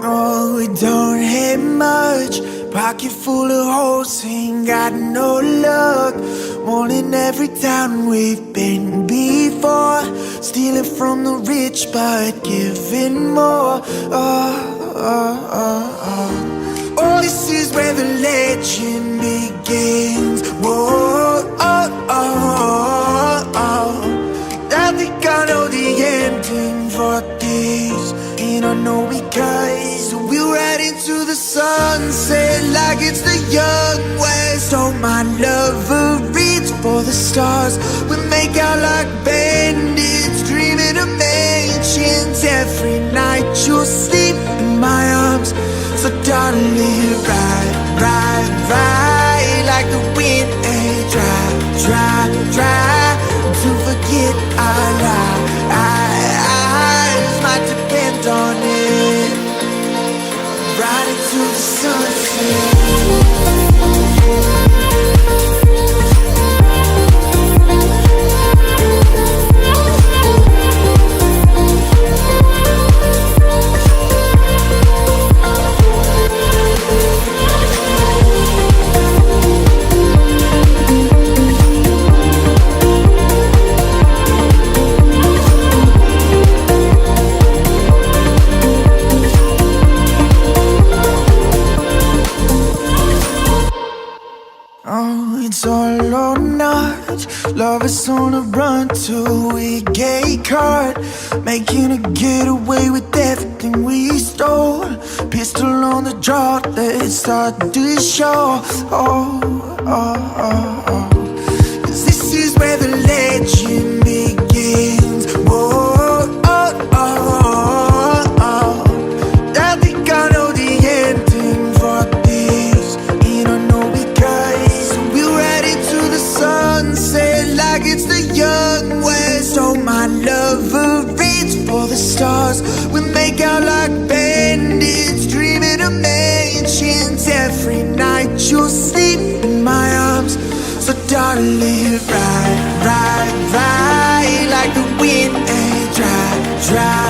Oh, we don't have much, pocket full of holes, ain't got no luck. Wanting every town we've been before, stealing from the rich but giving more. Oh, this is where the legend begins. Whoa, I think I know the ending for this, and I know because we'll ride into the sunset like it's the young west. Oh, my lover, reach for the stars. We make out like bandits, dreaming of mansions. Every night you'll sleep in my arms. So darling, ride, ride, ride like the wind, and try to forget our lives. Might depend on it. Ride into the sunset. Oh, it's all or not. Love is on the run till we get caught, making a getaway with everything we stole. Pistol on the draw, let's start the show. Cause this is where the legend begins. Whoa, I think I know the ending for this, and I know because we'll ride into the sunset like it's the young west. Oh, my lover, reach for the stars. We make out like bandits, dreaming of mansions. Every night you'll sleep in my arms. So darling, ride, ride, ride like the wind, and try